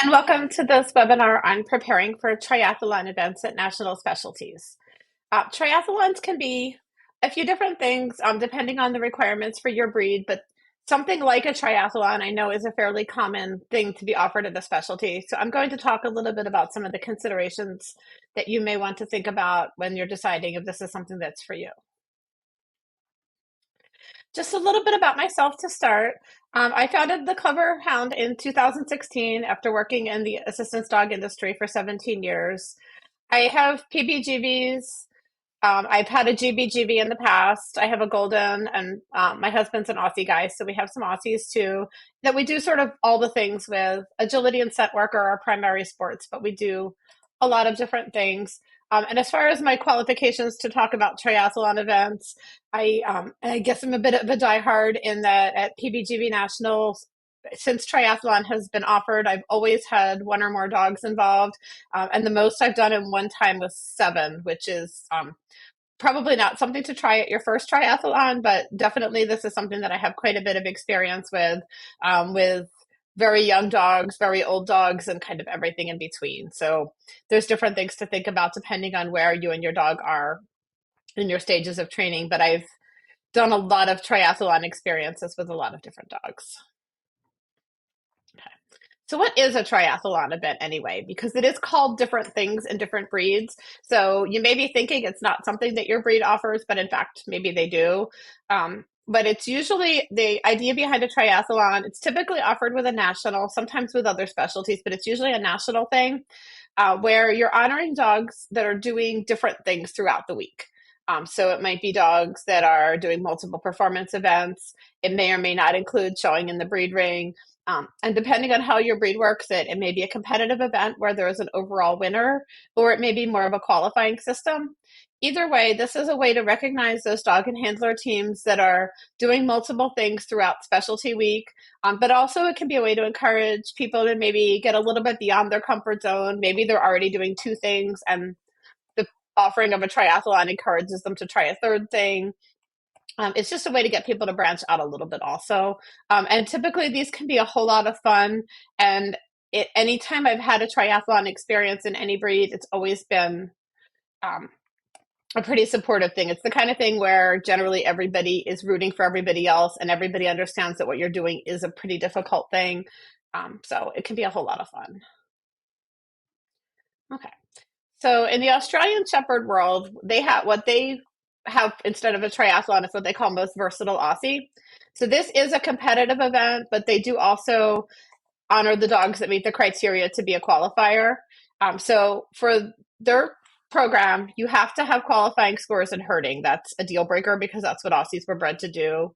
and welcome to this webinar on preparing for triathlon events at national specialties. Triathlons can be a few different things depending on the requirements for your breed, but something like a triathlon I know is a fairly common thing to be offered at a specialty. So I'm going to talk a little bit about some of the considerations that you may want to think about when you're deciding if this is something that's for you. Just a little bit about myself to start. I founded the Clever Hound in 2016 after working in the assistance dog industry for 17 years. I have PBGVs. I've had a GBGV in the past. I have a golden, and my husband's an Aussie guy, so we have some Aussies too. That we do sort of all the things with. Agility and set work are our primary sports, but we do a lot of different things. And as far as my qualifications to talk about triathlon events, I guess I'm a bit of a diehard in that at PBGV Nationals, since triathlon has been offered, I've always had one or more dogs involved. And the most I've done in one time was 7, which is probably not something to try at your first triathlon, but definitely this is something that I have quite a bit of experience with very young dogs, very old dogs, and kind of everything in between. So there's different things to think about depending on where you and your dog are in your stages of training. But I've done a lot of triathlon experiences with a lot of different dogs. So what is a triathlon event anyway? Because it is called different things in different breeds. So you may be thinking it's not something that your breed offers, but in fact, maybe they do. But it's usually the idea behind a triathlon. It's typically offered with a national, sometimes with other specialties, but it's usually a national thing where you're honoring dogs that are doing different things throughout the week. So it might be dogs that are doing multiple performance events. It may or may not include showing in the breed ring. And depending on how your breed works, it may be a competitive event where there is an overall winner, or it may be more of a qualifying system. Either way, this is a way to recognize those dog and handler teams that are doing multiple things throughout specialty week. But also it can be a way to encourage people to maybe get a little bit beyond their comfort zone. Maybe they're already doing 2 things and the offering of a triathlon encourages them to try a third thing. It's just a way to get people to branch out a little bit also. And typically these can be a whole lot of fun. And anytime I've had a triathlon experience in any breed, it's always been a pretty supportive thing. It's the kind of thing where generally everybody is rooting for everybody else and everybody understands that what you're doing is a pretty difficult thing. So it can be a whole lot of fun. Okay. So in the Australian Shepherd world, they have instead of a triathlon is what they call most versatile Aussie. So this is a competitive event, but they do also honor the dogs that meet the criteria to be a qualifier. So for their program, you have to have qualifying scores in herding. That's a deal breaker because that's what Aussies were bred to do.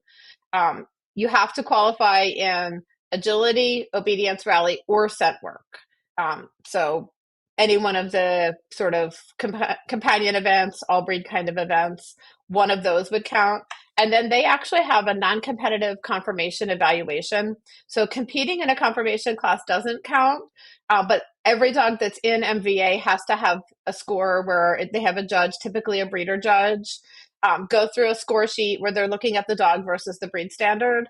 You have to qualify in agility, obedience, rally, or scent work. So any one of the sort of companion events, all breed kind of events, one of those would count. And then they actually have a non-competitive conformation evaluation. So competing in a conformation class doesn't count, but every dog that's in MVA has to have a score where they have a judge, typically a breeder judge, go through a score sheet where they're looking at the dog versus the breed standard.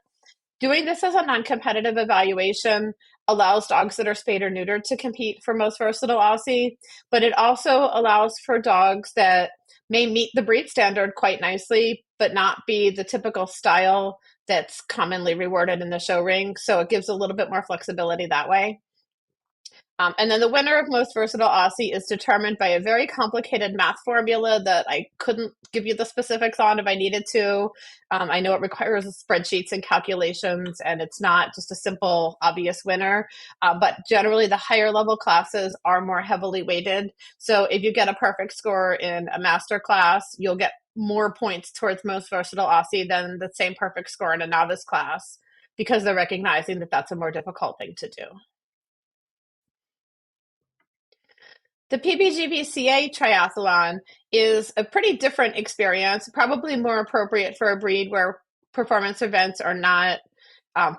Doing this as a non-competitive evaluation allows dogs that are spayed or neutered to compete for most versatile Aussie, but it also allows for dogs that may meet the breed standard quite nicely, but not be the typical style that's commonly rewarded in the show ring. So it gives a little bit more flexibility that way. And then the winner of most versatile Aussie is determined by a very complicated math formula that I couldn't give you the specifics on if I needed to. I know it requires spreadsheets and calculations, and it's not just a simple, obvious winner. But generally, the higher level classes are more heavily weighted. So if you get a perfect score in a master class, you'll get more points towards most versatile Aussie than the same perfect score in a novice class because they're recognizing that that's a more difficult thing to do. The PBGVCA triathlon is a pretty different experience, probably more appropriate for a breed where performance events are not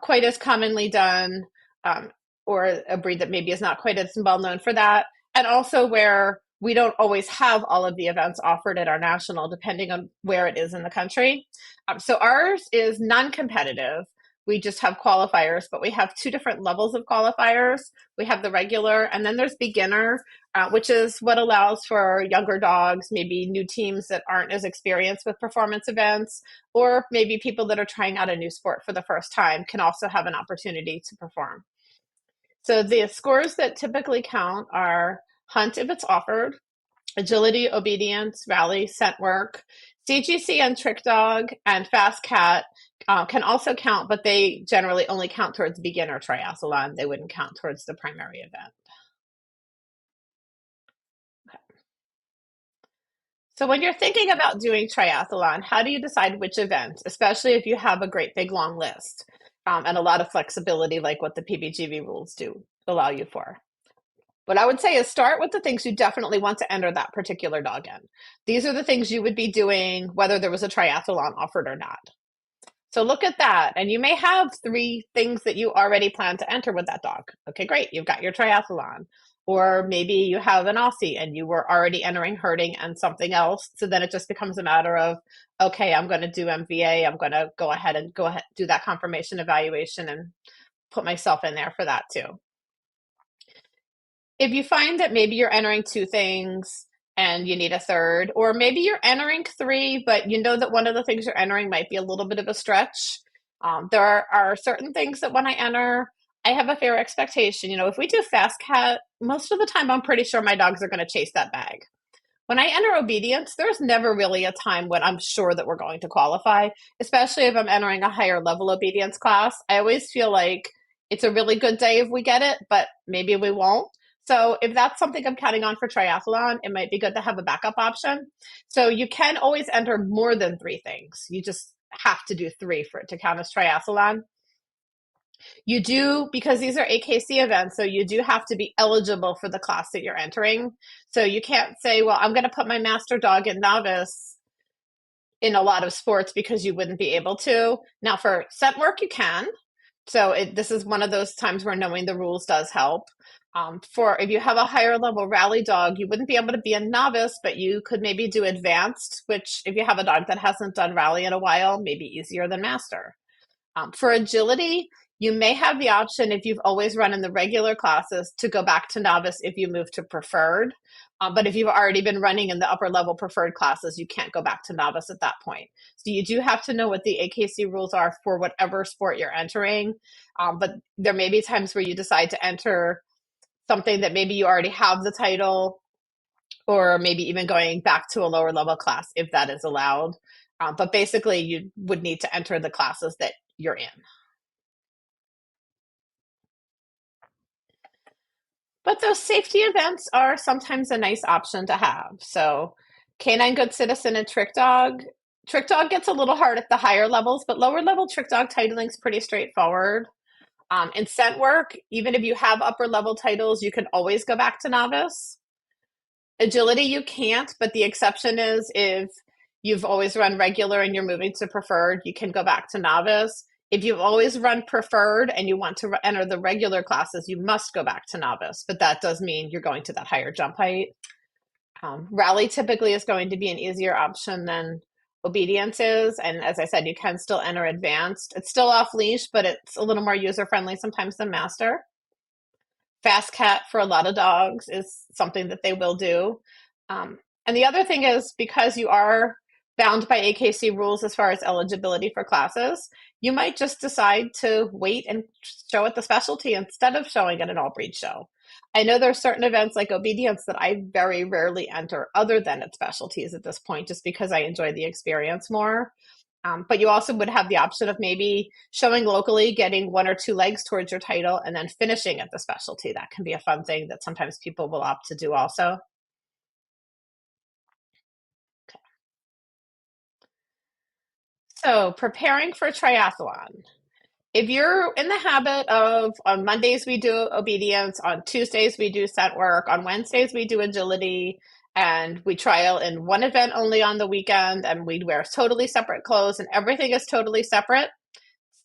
quite as commonly done, or a breed that maybe is not quite as well known for that, and also where we don't always have all of the events offered at our national, depending on where it is in the country. So ours is non-competitive, we just have qualifiers, but we have two different levels of qualifiers. We have the regular, and then there's beginner, which is what allows for younger dogs, maybe new teams that aren't as experienced with performance events, or maybe people that are trying out a new sport for the first time can also have an opportunity to perform. So the scores that typically count are hunt if it's offered, agility, obedience, rally, scent work. CGC and trick dog and fast cat can also count, but they generally only count towards beginner triathlon. They wouldn't count towards the primary event. So when you're thinking about doing triathlon, how do you decide which event, especially if you have a great big long list and a lot of flexibility like what the PBGV rules do allow you for? What I would say is start with the things you definitely want to enter that particular dog in. These are the things you would be doing whether there was a triathlon offered or not. So look at that. And you may have three things that you already plan to enter with that dog. Okay, great. You've got your triathlon. Or maybe you have an Aussie and you were already entering herding and something else. So then it just becomes a matter of, okay, I'm going to do MVA. I'm going to go ahead do that confirmation evaluation and put myself in there for that too. If you find that maybe you're entering two things and you need a third, or maybe you're entering three, but you know that one of the things you're entering might be a little bit of a stretch. There are certain things that when I enter, I have a fair expectation. You know, if we do fast cat, most of the time I'm pretty sure my dogs are going to chase that bag. When I enter obedience, there's never really a time when I'm sure that we're going to qualify, especially if I'm entering a higher level obedience class. I always feel like it's a really good day if we get it, but maybe we won't. So if that's something I'm counting on for triathlon, it might be good to have a backup option. So you can always enter more than three things. You just have to do three for it to count as triathlon. You do, because these are AKC events, so you do have to be eligible for the class that you're entering. So you can't say, well, I'm going to put my master dog in novice in a lot of sports because you wouldn't be able to. Now for scent work, you can. So this is one of those times where knowing the rules does help. For if you have a higher level rally dog, you wouldn't be able to be a novice, but you could maybe do advanced, which if you have a dog that hasn't done rally in a while, maybe easier than master. For agility, you may have the option if you've always run in the regular classes to go back to novice if you move to preferred. But if you've already been running in the upper level preferred classes, you can't go back to novice at that point. So you do have to know what the AKC rules are for whatever sport you're entering. But there may be times where you decide to enter something that maybe you already have the title, or maybe even going back to a lower level class if that is allowed. But basically, you would need to enter the classes that you're in. But those safety events are sometimes a nice option to have. So Canine Good Citizen and Trick Dog. Trick Dog gets a little hard at the higher levels, but lower level Trick Dog titling is pretty straightforward. In scent work, even if you have upper level titles, you can always go back to novice. Agility, you can't, but the exception is if you've always run regular and you're moving to preferred, you can go back to novice. If you've always run preferred and you want to enter the regular classes, you must go back to novice, but that does mean you're going to that higher jump height. Rally typically is going to be an easier option than obedience is. And as I said, you can still enter advanced. It's still off leash, but it's a little more user friendly sometimes than master. Fast cat for a lot of dogs is something that they will do. And the other thing is because you are bound by AKC rules as far as eligibility for classes, you might just decide to wait and show at the specialty instead of showing at an all breed show. I know there are certain events like obedience that I very rarely enter other than at specialties at this point, just because I enjoy the experience more. But you also would have the option of maybe showing locally, getting one or two legs towards your title, and then finishing at the specialty. That can be a fun thing that sometimes people will opt to do also. Okay. So preparing for triathlon. If you're in the habit of on Mondays we do obedience, on Tuesdays we do scent work, on Wednesdays we do agility, and we trial in one event only on the weekend, and we'd wear totally separate clothes and everything is totally separate,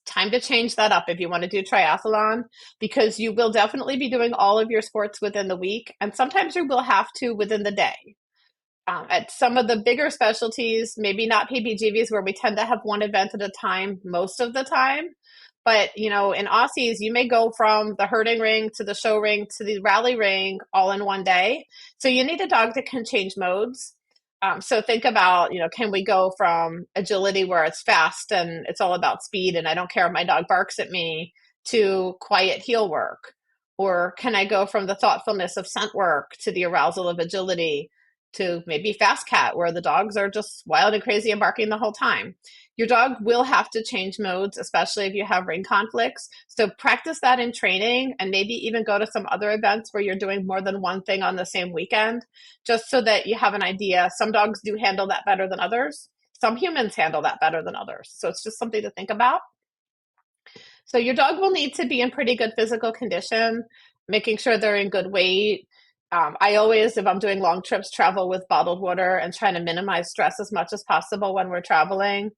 time to change that up if you want to do triathlon, because you will definitely be doing all of your sports within the week, and sometimes you will have to within the day. At some of the bigger specialties, maybe not PBGVs where we tend to have one event at a time most of the time, But, in Aussies, you may go from the herding ring to the show ring to the rally ring all in one day. So you need a dog that can change modes. So think about, can we go from agility where it's fast and it's all about speed and I don't care if my dog barks at me to quiet heel work? Or can I go from the thoughtfulness of scent work to the arousal of agility to maybe fast cat where the dogs are just wild and crazy and barking the whole time? Your dog will have to change modes, especially if you have ring conflicts. So practice that in training and maybe even go to some other events where you're doing more than one thing on the same weekend, just so that you have an idea. Some dogs do handle that better than others. Some humans handle that better than others. So it's just something to think about. So your dog will need to be in pretty good physical condition, making sure they're in good weight. I always, if I'm doing long trips, travel with bottled water and trying to minimize stress as much as possible when we're traveling.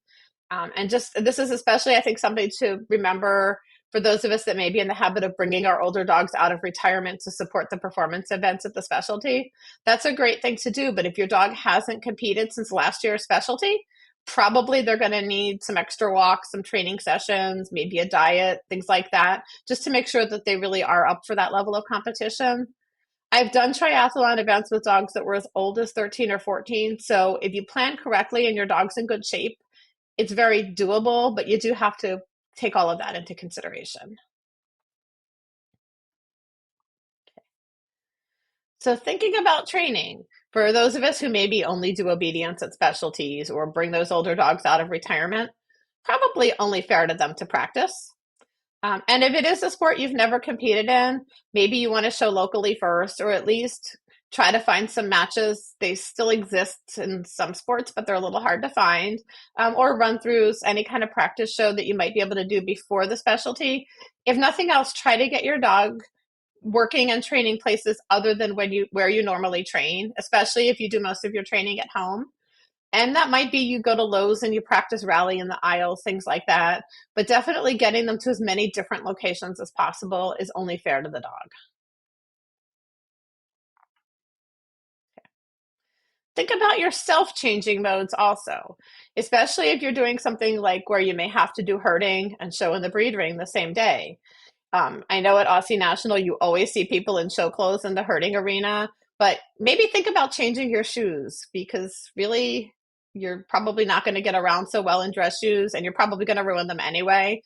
And just this is especially, I think, something to remember for those of us that may be in the habit of bringing our older dogs out of retirement to support the performance events at the specialty. That's a great thing to do. But if your dog hasn't competed since last year's specialty, probably they're going to need some extra walks, some training sessions, maybe a diet, things like that, just to make sure that they really are up for that level of competition. I've done triathlon events with dogs that were as old as 13 or 14. So if you plan correctly and your dog's in good shape, it's very doable, but you do have to take all of that into consideration. So thinking about training, for those of us who maybe only do obedience at specialties or bring those older dogs out of retirement, probably only fair to them to practice. And if it is a sport you've never competed in, maybe you want to show locally first, or at least try to find some matches. They still exist in some sports, but they're a little hard to find. Or run throughs, any kind of practice show that you might be able to do before the specialty. If nothing else, try to get your dog working and training places other than where you normally train, especially if you do most of your training at home. And that might be you go to Lowe's and you practice rally in the aisles, things like that. But definitely getting them to as many different locations as possible is only fair to the dog. Think about your self-changing modes also, especially if you're doing something like where you may have to do herding and show in the breed ring the same day. I know at Aussie National, you always see people in show clothes in the herding arena, but maybe think about changing your shoes because really you're probably not going to get around so well in dress shoes and you're probably going to ruin them anyway.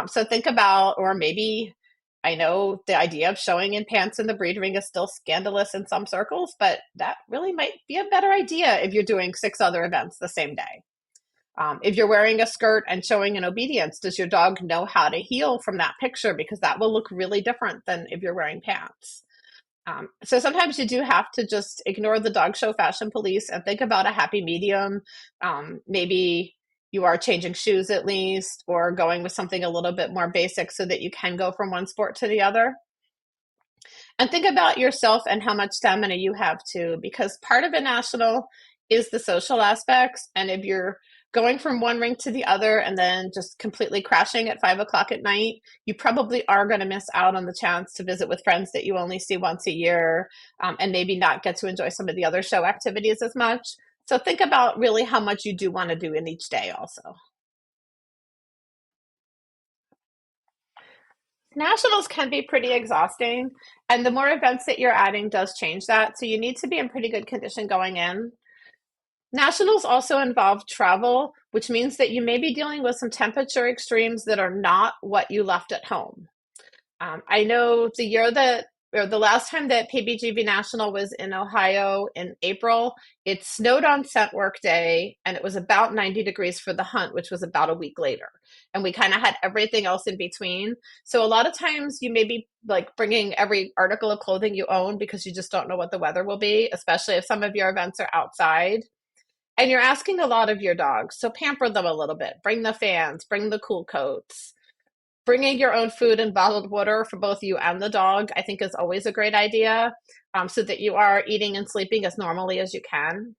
So think about, or maybe I know the idea of showing in pants in the breed ring is still scandalous in some circles, but that really might be a better idea if you're doing 6 other events the same day. If you're wearing a skirt and showing in obedience, does your dog know how to heel from that picture? Because that will look really different than if you're wearing pants. So sometimes you do have to just ignore the dog show fashion police and think about a happy medium. Maybe you are changing shoes at least, or going with something a little bit more basic so that you can go from one sport to the other. And think about yourself and how much stamina you have too, because part of a national is the social aspects. And if you're going from one ring to the other and then just completely crashing at 5 o'clock at night, you probably are going to miss out on the chance to visit with friends that you only see once a year, and maybe not get to enjoy some of the other show activities as much. So think about really how much you do want to do in each day also. Nationals can be pretty exhausting, and the more events that you're adding does change that. So you need to be in pretty good condition going in. Nationals also involve travel, which means that you may be dealing with some temperature extremes that are not what you left at home. I know the last time that PBGB National was in Ohio in April, it snowed on scent work day and it was about 90 degrees for the hunt, which was about a week later. And we kind of had everything else in between. So a lot of times you may be like bringing every article of clothing you own because you just don't know what the weather will be, especially if some of your events are outside. And you're asking a lot of your dogs. So pamper them a little bit. Bring the fans, bring the cool coats. Bringing your own food and bottled water for both you and the dog, I think, is always a great idea, so that you are eating and sleeping as normally as you can.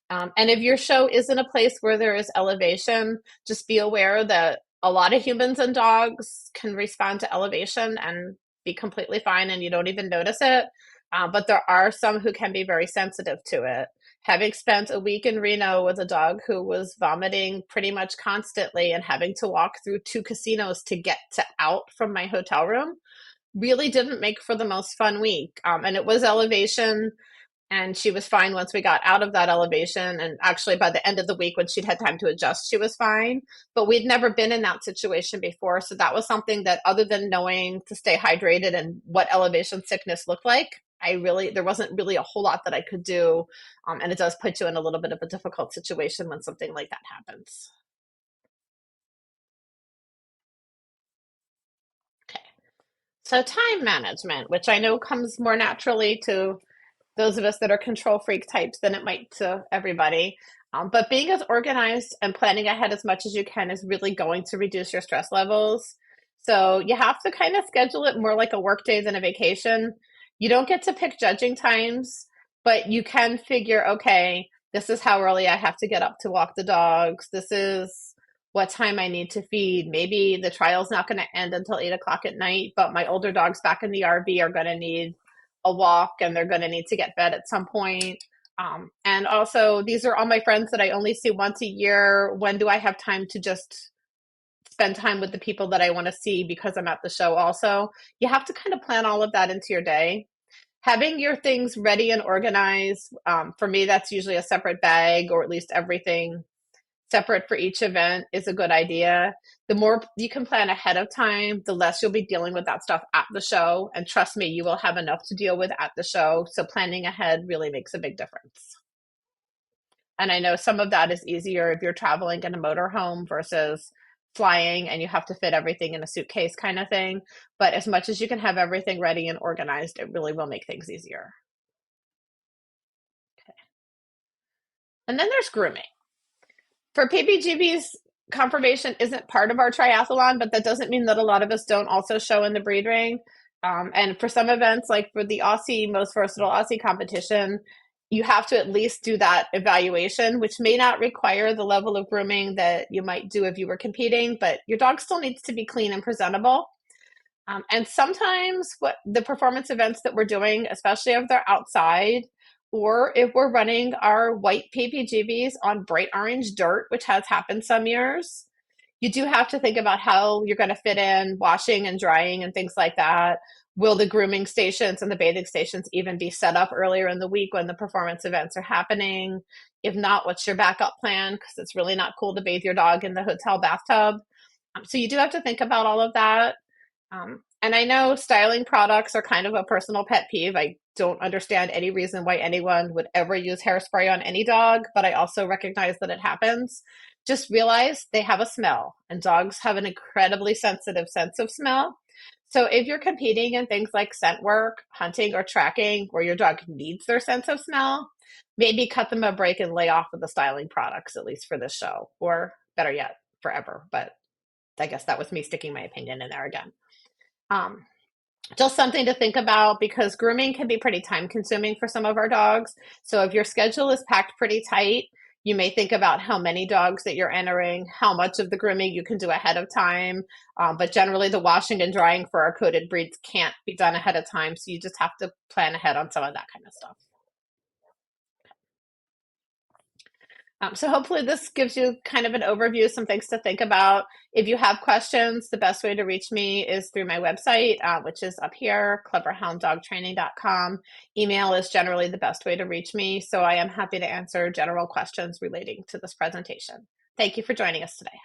And if your show is in a place where there is elevation, just be aware that a lot of humans and dogs can respond to elevation and be completely fine and you don't even notice it. But there are some who can be very sensitive to it. having spent a week in Reno with a dog who was vomiting pretty much constantly and having to walk through two casinos to get to out from my hotel room really didn't make for the most fun week. And it was elevation, and she was fine once we got out of that elevation. And actually, by the end of the week, when she'd had time to adjust, she was fine. But we'd never been in that situation before. So that was something that, other than knowing to stay hydrated and what elevation sickness looked like, there wasn't really a whole lot that I could do. And it does put you in a little bit of a difficult situation when something like that happens. Okay. So time management, which I know comes more naturally to those of us that are control freak types than it might to everybody. But being as organized and planning ahead as much as you can is really going to reduce your stress levels. So you have to kind of schedule it more like a work day than a vacation. You don't get to pick judging times, but you can figure, okay, this is how early I have to get up to walk the dogs. This is what time I need to feed. Maybe the trial's not going to end until 8 o'clock at night, but my older dogs back in the RV are going to need a walk and they're going to need to get fed at some point. And also, these are all my friends that I only see once a year. When do I have time to just spend time with the people that I want to see because I'm at the show also? You have to kind of plan all of that into your day. Having your things ready and organized, for me, that's usually a separate bag, or at least everything separate for each event is a good idea. The more you can plan ahead of time, the less you'll be dealing with that stuff at the show. And trust me, you will have enough to deal with at the show. So planning ahead really makes a big difference. And I know some of that is easier if you're traveling in a motorhome versus flying and you have to fit everything in a suitcase kind of thing. But as much as you can have everything ready and organized, it really will make things easier. And then there's grooming. For PBGB's, confirmation isn't part of our triathlon, but that doesn't mean that a lot of us don't also show in the breed ring. And for some events, like for the Aussie Most Versatile Aussie competition, you have to at least do that evaluation, which may not require the level of grooming that you might do if you were competing, but your dog still needs to be clean and presentable. And sometimes what the performance events that we're doing, especially if they're outside, or if we're running our white PPGBs on bright orange dirt, which has happened some years, you do have to think about how you're going to fit in washing and drying and things like that. Will the grooming stations and the bathing stations even be set up earlier in the week when the performance events are happening? If not, what's your backup plan? Because it's really not cool to bathe your dog in the hotel bathtub. So you do have to think about all of that. And I know styling products are kind of a personal pet peeve. I don't understand any reason why anyone would ever use hairspray on any dog, but I also recognize that it happens. Just realize they have a smell, and dogs have an incredibly sensitive sense of smell. So if you're competing in things like scent work, hunting, or tracking where your dog needs their sense of smell, maybe cut them a break and lay off of the styling products, at least for this show, or better yet, forever. But I guess that was me sticking my opinion in there again. Um, just something to think about, because grooming can be pretty time consuming for some of our dogs. So if your schedule is packed pretty tight, you may think about how many dogs that you're entering, how much of the grooming you can do ahead of time. But generally, the washing and drying for our coated breeds can't be done ahead of time. So you just have to plan ahead on some of that kind of stuff. So hopefully this gives you kind of an overview, some things to think about. If you have questions, the best way to reach me is through my website, which is up here, cleverhounddogtraining.com. Email is generally the best way to reach me, so I am happy to answer general questions relating to this presentation. Thank you for joining us today.